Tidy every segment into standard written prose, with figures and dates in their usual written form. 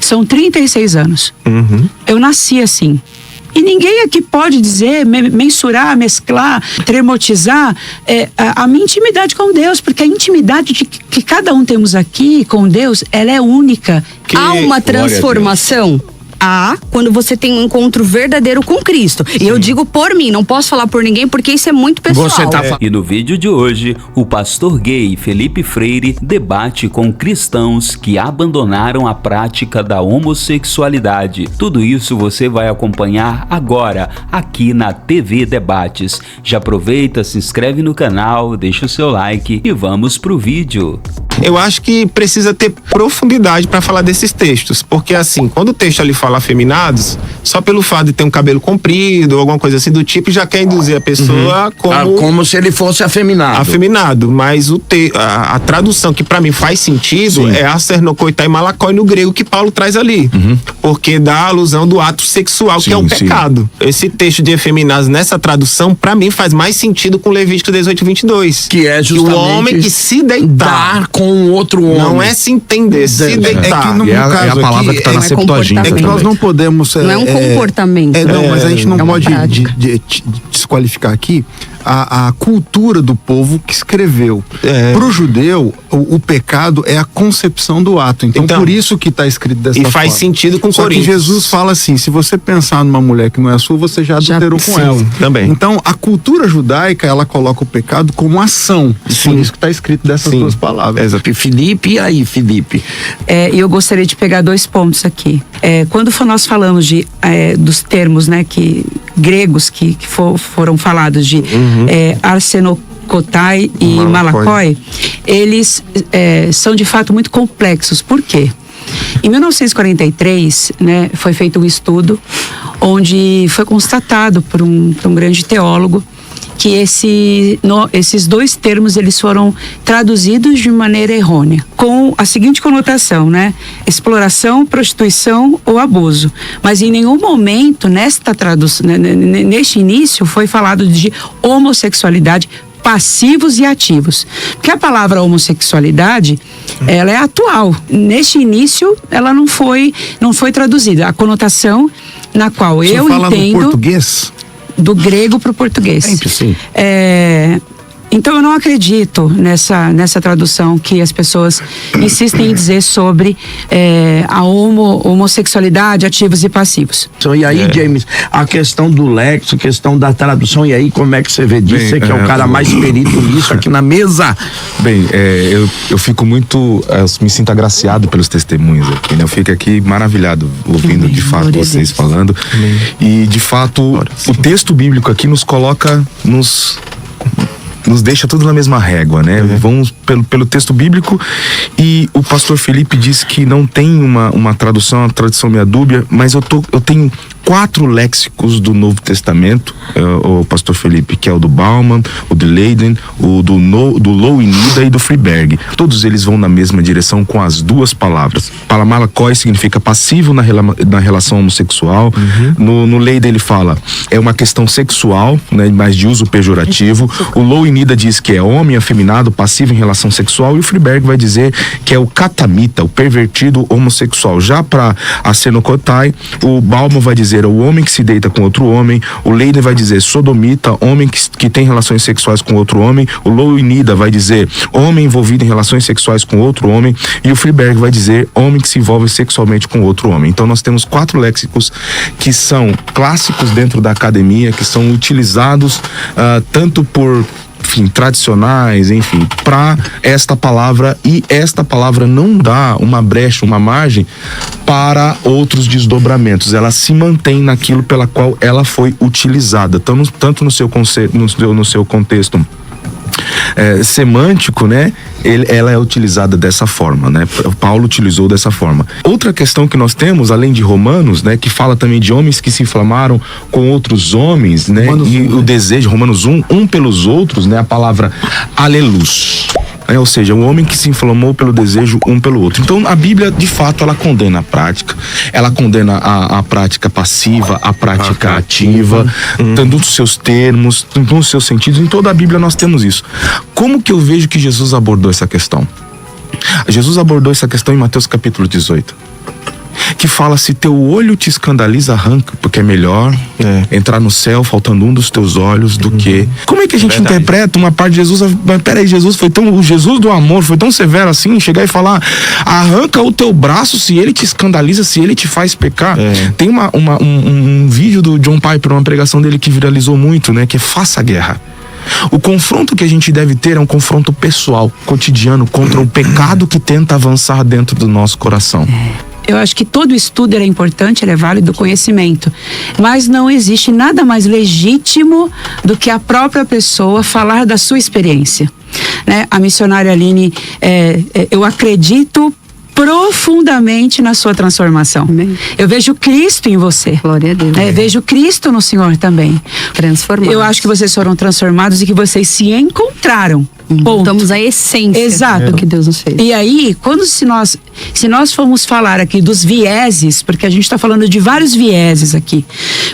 São 36 anos. Eu nasci assim. E ninguém aqui pode dizer, mensurar, mesclar, tremotizar a minha intimidade com Deus, porque a intimidade que cada um temos aqui com Deus, ela é única. Há uma transformação. Quando você tem um encontro verdadeiro com Cristo. Sim. E eu digo por mim, não posso falar por ninguém, porque isso é muito pessoal. E no vídeo de hoje, o pastor gay Felipe Freire debate com cristãos que abandonaram a prática da homossexualidade. Tudo isso você vai acompanhar agora, aqui na TV Debates. Já aproveita, se inscreve no canal, deixa o seu like e vamos pro vídeo. Eu acho que precisa ter profundidade para falar desses textos, porque assim, quando o texto ali fala afeminados, só pelo fato de ter um cabelo comprido ou alguma coisa assim do tipo, já quer induzir a pessoa como se ele fosse afeminado. Afeminado, mas a tradução que para mim faz sentido é acernocoitai malakoi no grego que Paulo traz ali, porque dá a alusão do ato sexual, que é o pecado. Esse texto de efeminados nessa tradução, para mim faz mais sentido com Levítico 18:22, que é justamente o homem que se deitar com outro homem. Não é se entender, se deitar. É que no caso é a palavra que está na Septuaginta. É que nós não podemos... Não é um comportamento. Mas a gente não pode desqualificar aqui a cultura do povo que escreveu. Para o judeu, o pecado é a concepção do ato. Então por isso que está escrito dessa forma. E faz sentido com Coríntios. Só que Jesus fala assim, se você pensar numa mulher que não é sua, você já adulterou com ela. Também. Então a cultura judaica, ela coloca o pecado como ação. Por isso que está escrito dessas duas palavras. Exato. Felipe, e aí, Felipe? Eu gostaria de pegar 2 pontos aqui. Quando nós falamos dos termos, né, gregos que foram falados de arsenokotai e malakoi, eles são de fato muito complexos. Por quê? Em 1943, né, foi feito um estudo onde foi constatado por um grande teólogo que esses 2 termos eles foram traduzidos de maneira errônea, com a seguinte conotação, né? Exploração, prostituição ou abuso. Mas em nenhum momento nesta tradução, neste início, foi falado de homossexualidade, passivos e ativos. Porque a palavra homossexualidade, ela é atual. Neste início, ela não foi traduzida. A conotação na qual eu entendo... no português? Do grego para o português. Sim. Então eu não acredito nessa tradução que as pessoas insistem em dizer sobre a homossexualidade, ativos e passivos. E aí, James, a questão do léxico, a questão da tradução, e aí como é que você vê disso? Você que é o cara mais perito nisso aqui na mesa. Bem, eu fico muito, me sinto agraciado pelos testemunhos aqui, né? Eu fico aqui maravilhado ouvindo de fato vocês falando. E de fato, o texto bíblico aqui nos coloca, nos deixa tudo na mesma régua, né? Vamos pelo texto bíblico, e o pastor Felipe disse que não tem uma tradução, a tradução meia dúbia, mas eu tenho 4 léxicos do Novo Testamento, o pastor Felipe, que é o do Bauman, o de Leiden, o do Louw-Nida e do Friedberg. Todos eles vão na mesma direção com as 2 palavras. Malakoi significa passivo na relação homossexual. No Leiden ele fala, é uma questão sexual, né, mas de uso pejorativo. O Louw-Nida diz que é homem afeminado, passivo em relação sexual, e o Friedberg vai dizer que é o katamita, o pervertido homossexual. Já para arsenokotai, o Bauman vai dizer o homem que se deita com outro homem. O Leiden vai dizer sodomita, homem que tem relações sexuais com outro homem. O Louw-Nida vai dizer homem envolvido em relações sexuais com outro homem. E o Friedberg vai dizer homem que se envolve sexualmente com outro homem. Então nós temos 4 léxicos que são clássicos dentro da academia, que são utilizados tanto por tradicionais, enfim, para esta palavra, e esta palavra não dá uma brecha, uma margem para outros desdobramentos. Ela se mantém naquilo pela qual ela foi utilizada, tanto no seu conceito, no seu contexto semântico, né? Ela é utilizada dessa forma, né? Paulo utilizou dessa forma. Outra questão que nós temos, além de Romanos, né? Que fala também de homens que se inflamaram com outros homens, né? O desejo, Romanos 1, um pelos outros, né? A palavra alelus. Ou seja, o homem que se inflamou pelo desejo um pelo outro. Então a Bíblia, de fato, ela condena a prática, ela condena a prática passiva, a prática ativa, tanto nos seus termos, nos seus sentidos. Em toda a Bíblia nós temos isso. Como que eu vejo que Jesus abordou essa questão? Jesus abordou essa questão em Mateus capítulo 18. que fala: se teu olho te escandaliza, arranca, porque é melhor entrar no céu faltando um dos teus olhos do que... Como é que a gente interpreta uma parte de Jesus? Mas peraí, o Jesus do amor foi tão severo assim, chegar e falar: arranca o teu braço se ele te escandaliza, se ele te faz pecar. Tem um vídeo do John Piper, uma pregação dele que viralizou muito, né, que é faça a guerra. O confronto que a gente deve ter é um confronto pessoal, cotidiano, contra o pecado que tenta avançar dentro do nosso coração. Eu acho que todo estudo é importante, ele é válido, conhecimento. Mas não existe nada mais legítimo do que a própria pessoa falar da sua experiência. Né? A missionária Aline, eu acredito profundamente na sua transformação. Amém. Eu vejo Cristo em você. Glória a Deus. Vejo Cristo no Senhor também. Transformados. Eu acho que vocês foram transformados e que vocês se encontraram. Voltamos à essência. Exato. Do que Deus nos fez. E aí, se nós formos falar aqui dos vieses, porque a gente está falando de vários vieses aqui.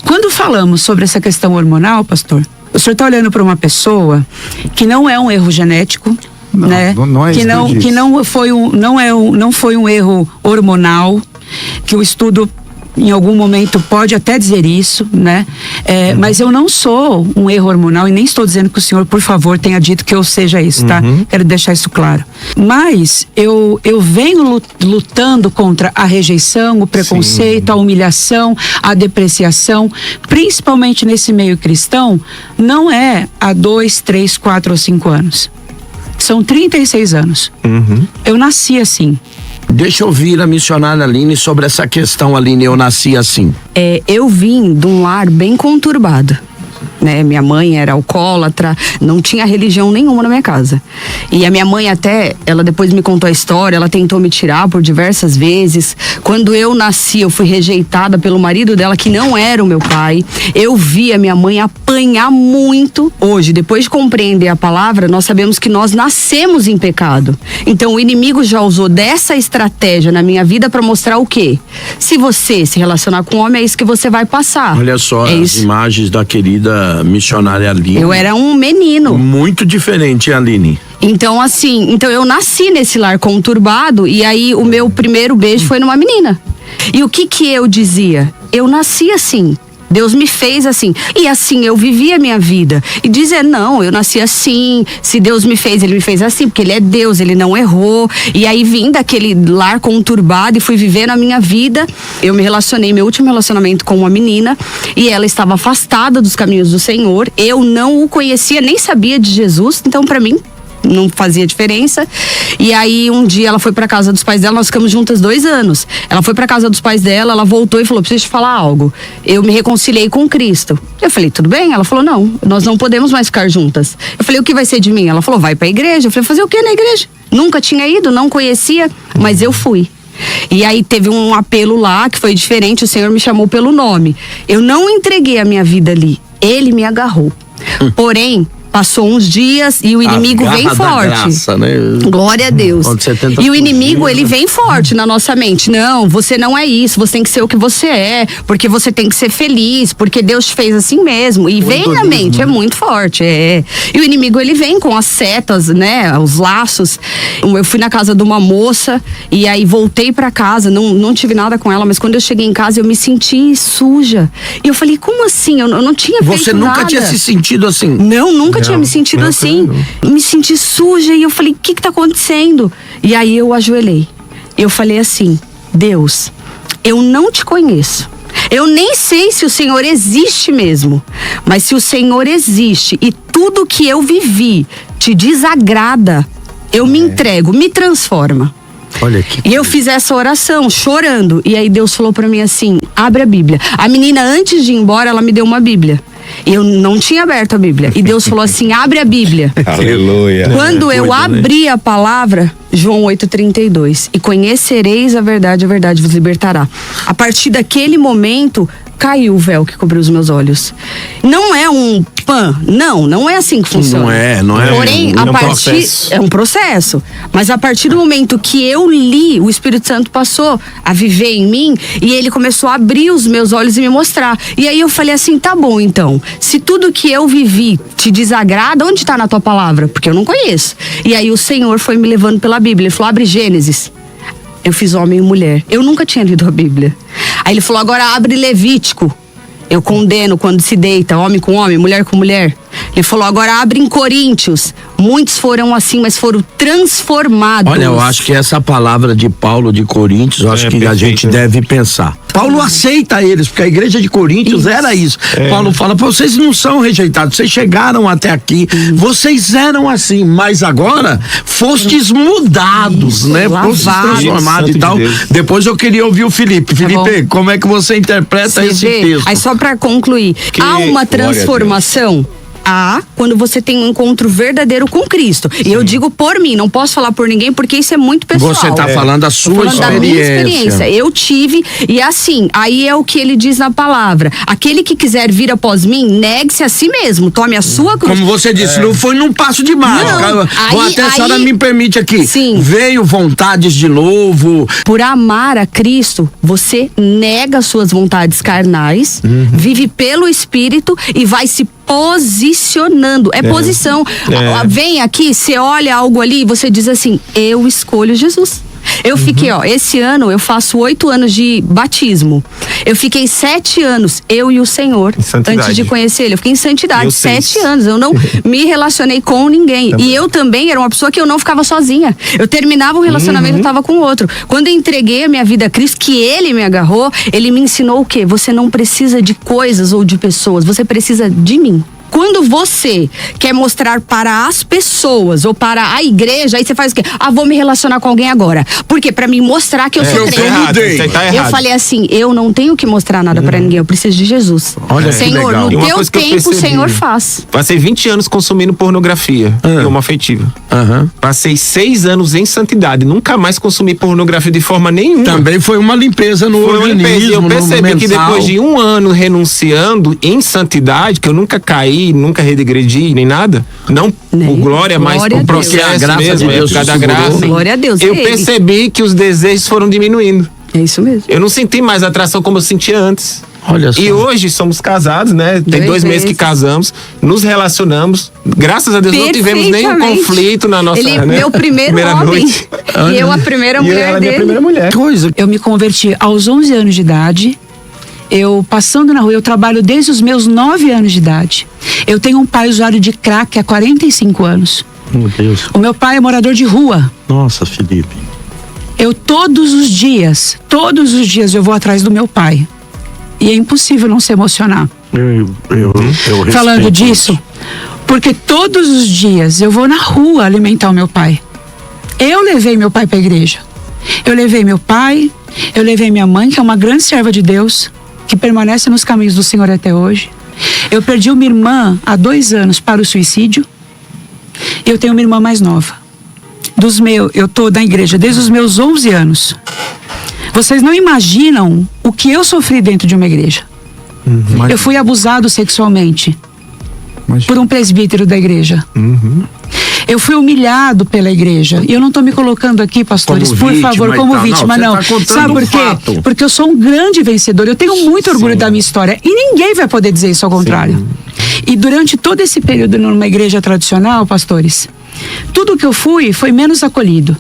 Quando falamos sobre essa questão hormonal, pastor, o senhor está olhando para uma pessoa que não é um erro genético, não, né? Não é isso que não foi um erro hormonal, que o estudo em algum momento pode até dizer isso, né? Mas eu não sou um erro hormonal e nem estou dizendo que o senhor, por favor, tenha dito que eu seja isso, tá? Quero deixar isso claro. Mas eu venho lutando contra a rejeição, o preconceito, a humilhação, a depreciação, principalmente nesse meio cristão, não é há 2, 3, 4 ou 5 anos. São 36 anos. Eu nasci assim. Deixa eu ouvir a missionária Aline sobre essa questão, Aline. Eu nasci assim. Eu vim de um lar bem conturbado. Né? Minha mãe era alcoólatra, não tinha religião nenhuma na minha casa. E a minha mãe ela depois me contou a história, ela tentou me tirar por diversas vezes. Quando eu nasci, eu fui rejeitada pelo marido dela, que não era o meu pai. Eu vi a minha mãe apanhar muito. Hoje, depois de compreender a palavra, nós sabemos que nós nascemos em pecado. Então o inimigo já usou dessa estratégia na minha vida para mostrar o quê? Se você se relacionar com um homem, é isso que você vai passar. Olha só as imagens da querida missionária Aline. Eu era um menino. Muito diferente, Aline. Então, eu nasci nesse lar conturbado e aí o meu primeiro beijo foi numa menina. E o que eu dizia? Eu nasci assim. Deus me fez assim. E assim eu vivi a minha vida. E dizer, não, eu nasci assim. Se Deus me fez, Ele me fez assim. Porque Ele é Deus, Ele não errou. E aí vim daquele lar conturbado e fui vivendo a minha vida. Eu me relacionei, meu último relacionamento com uma menina. E ela estava afastada dos caminhos do Senhor. Eu não o conhecia, nem sabia de Jesus. Então pra mim não fazia diferença. E aí um dia ela foi pra casa dos pais dela, nós ficamos juntas 2 anos. Ela foi pra casa dos pais dela, ela voltou e falou: preciso te falar algo. Eu me reconciliei com Cristo. Eu falei: tudo bem? Ela falou: não, nós não podemos mais ficar juntas. Eu falei: o que vai ser de mim? Ela falou: vai pra igreja. Eu falei: fazer o que na igreja? Nunca tinha ido, não conhecia, mas eu fui. E aí teve um apelo lá que foi diferente, o Senhor me chamou pelo nome. Eu não entreguei a minha vida ali, Ele me agarrou. Porém, passou uns dias e o inimigo vem forte. Graça, né? Glória a Deus. E o inimigo, ele vem forte na nossa mente. Não, você não é isso, você tem que ser o que você é, porque você tem que ser feliz, porque Deus te fez assim mesmo. E vem na mente, é muito forte. E o inimigo, ele vem com as setas, né? Os laços. Eu fui na casa de uma moça e aí voltei pra casa, não tive nada com ela, mas quando eu cheguei em casa eu me senti suja. E eu falei: como assim? Eu não tinha feito nada. Você nunca tinha se sentido assim? Não, nunca tinha me sentido assim. Me senti suja e eu falei: o que tá acontecendo? E aí eu ajoelhei. Eu falei assim: Deus, eu não te conheço. Eu nem sei se o Senhor existe mesmo. Mas se o Senhor existe e tudo que eu vivi te desagrada, eu me entrego, me transforma. Olha aqui. E eu fiz essa oração chorando. E aí Deus falou pra mim assim: abre a Bíblia. A menina, antes de ir embora, ela me deu uma Bíblia. Eu não tinha aberto a Bíblia. E Deus falou assim: abre a Bíblia. Aleluia. Quando eu abri a palavra, João 8,32, e conhecereis a verdade vos libertará. A partir daquele momento, caiu o véu que cobriu os meus olhos. Não é um não é assim que funciona. Não é. Porém, é um processo. Mas a partir do momento que eu li, o Espírito Santo passou a viver em mim e ele começou a abrir os meus olhos e me mostrar. E aí eu falei assim: tá bom, então, se tudo que eu vivi te desagrada, onde tá na tua palavra? Porque eu não conheço. E aí o Senhor foi me levando pela Bíblia. Ele falou: abre Gênesis. Eu fiz homem e mulher. Eu nunca tinha lido a Bíblia. Aí ele falou, agora abre Levítico. Eu condeno quando se deita, homem com homem, mulher com mulher. Ele falou, agora abre em Coríntios. Muitos foram assim, mas foram transformados. Olha, eu acho que essa palavra de Paulo de Coríntios, eu acho que perfeito, a gente deve pensar. Paulo aceita eles, porque a igreja de Coríntios era isso. Paulo fala, vocês não são rejeitados, vocês chegaram até aqui, vocês eram assim, mas agora fostes mudados, né? Fostes transformados e tal. Depois eu queria ouvir o Felipe. Felipe, como é que você interpreta esse texto? Aí só pra concluir, há uma transformação. Quando você tem um encontro verdadeiro com Cristo. Sim. E eu digo por mim, não posso falar por ninguém, porque isso é muito pessoal. Você tá falando da sua experiência. Da minha experiência. Eu tive, e assim, aí é o que ele diz na palavra. Aquele que quiser vir após mim, negue-se a si mesmo, tome a sua cruz. Como você disse, não foi num passo de mágica. A senhora me permite aqui. Sim. Veio vontades de novo. Por amar a Cristo, você nega as suas vontades carnais, vive pelo Espírito e vai se posicionando. Posição. Vem aqui, você olha algo ali e você diz assim, eu escolho Jesus. Eu fiquei, esse ano eu faço 8 anos de batismo. Eu fiquei 7 anos, eu e o Senhor, antes de conhecer ele. Eu fiquei em santidade, 7 anos. Eu não me relacionei com ninguém. Também. E eu também era uma pessoa que eu não ficava sozinha. Eu terminava um relacionamento e tava com outro. Quando eu entreguei a minha vida a Cristo, que ele me agarrou, ele me ensinou o quê? Você não precisa de coisas ou de pessoas, você precisa de mim. Quando você quer mostrar para as pessoas ou para a igreja, aí você faz o quê? Vou me relacionar com alguém agora. Por quê? Pra me mostrar que eu sou crente. Eu falei assim, eu não tenho que mostrar nada pra ninguém, eu preciso de Jesus. Olha, Senhor, no teu tempo o Senhor faz. Passei 20 anos consumindo pornografia homoafetiva. Passei 6 anos em santidade, nunca mais consumi pornografia de forma nenhuma. Também foi uma limpeza no organismo. Eu percebi que depois de 1 ano renunciando em santidade, que eu nunca caí, nunca regredi, nem nada. Não por glória, mas por processo mesmo, é por causa da graça. Glória a Deus. Eu percebi que os desejos foram diminuindo. É isso mesmo. Eu não senti mais atração como eu sentia antes. Olha só. E hoje somos casados, né? Tem 2 meses que casamos, nos relacionamos. Graças a Deus não tivemos nenhum conflito na nossa vida. Meu primeiro homem. Noite. E eu a primeira mulher dele. Minha primeira mulher. Eu me converti aos 11 anos de idade. Eu, passando na rua, eu trabalho desde os meus 9 anos de idade. Eu tenho um pai usuário de crack há 45 anos. Meu Deus. O meu pai é morador de rua. Nossa, Felipe. Eu todos os dias eu vou atrás do meu pai. E é impossível não se emocionar. Eu falando disso, porque todos os dias eu vou na rua alimentar o meu pai. Eu levei meu pai para a igreja. Eu levei meu pai, eu levei minha mãe, que é uma grande serva de Deus, que permanece nos caminhos do Senhor até hoje. Eu perdi uma irmã há 2 anos para o suicídio. Eu tenho uma irmã mais nova. Eu tô na igreja desde os meus 11 anos. Vocês não imaginam o que eu sofri dentro de uma igreja. Eu fui abusado sexualmente por um presbítero da igreja. Eu fui humilhado pela igreja. E eu não estou me colocando aqui, pastores, por favor, como vítima, não. Sabe por quê? Porque eu sou um grande vencedor. Eu tenho muito orgulho da minha história. E ninguém vai poder dizer isso ao contrário. E durante todo esse período numa igreja tradicional, pastores, tudo que eu fui foi menos acolhido.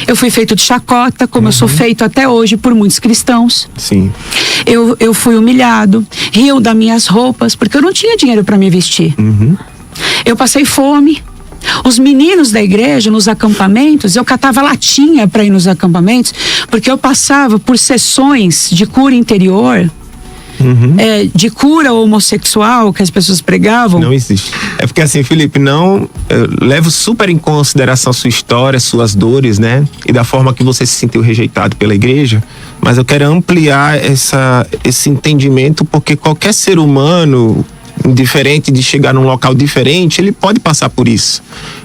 Eu fui feito de chacota, como eu sou feito até hoje por muitos cristãos. Sim. Eu fui humilhado, riam das minhas roupas, porque eu não tinha dinheiro para me vestir. Eu passei fome. Os meninos da igreja, nos acampamentos, eu catava latinha para ir nos acampamentos, porque eu passava por sessões de cura interior, de cura homossexual que as pessoas pregavam. Não existe. É porque assim, Felipe, eu levo super em consideração a sua história, suas dores, né? E da forma que você se sentiu rejeitado pela igreja, mas eu quero ampliar esse entendimento, porque qualquer ser humano, indiferente de chegar num local diferente, ele pode passar por isso.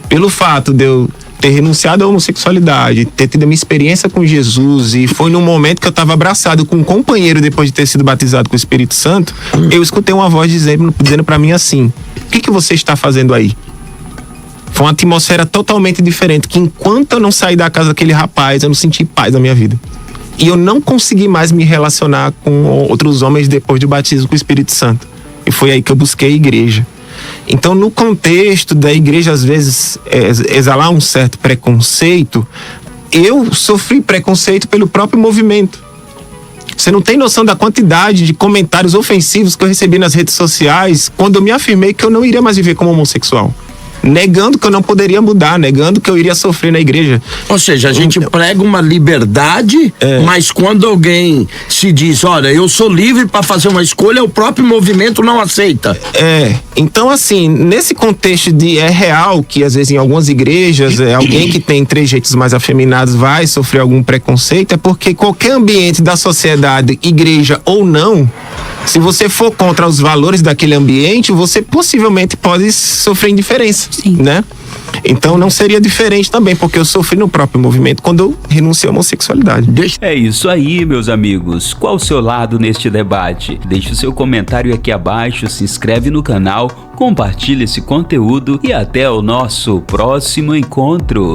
Pelo fato de eu ter renunciado à homossexualidade, ter tido a minha experiência com Jesus, e foi num momento que eu estava abraçado com um companheiro depois de ter sido batizado com o Espírito Santo, eu escutei uma voz dizendo para mim assim: o que você está fazendo aí? Foi uma atmosfera totalmente diferente, que enquanto eu não saí da casa daquele rapaz, eu não senti paz na minha vida. E eu não consegui mais me relacionar com outros homens depois do batismo com o Espírito Santo. E foi aí que eu busquei a igreja. Então, no contexto da igreja, às vezes, exalar um certo preconceito, eu sofri preconceito pelo próprio movimento. Você não tem noção da quantidade de comentários ofensivos que eu recebi nas redes sociais quando eu me afirmei que eu não iria mais viver como homossexual. Negando que eu não poderia mudar, negando que eu iria sofrer na igreja. Ou seja, a gente prega uma liberdade, mas quando alguém se diz, olha, eu sou livre para fazer uma escolha, o próprio movimento não aceita. Então assim, nesse contexto é real que às vezes em algumas igrejas, alguém que tem trejeitos mais afeminados vai sofrer algum preconceito, é porque qualquer ambiente da sociedade, igreja ou não, se você for contra os valores daquele ambiente, você possivelmente pode sofrer indiferença. Sim. Né? Então não seria diferente também, porque eu sofri no próprio movimento quando eu renunciei à homossexualidade. É isso aí, meus amigos. Qual o seu lado neste debate? Deixe o seu comentário aqui abaixo, se inscreve no canal, compartilhe esse conteúdo e até o nosso próximo encontro.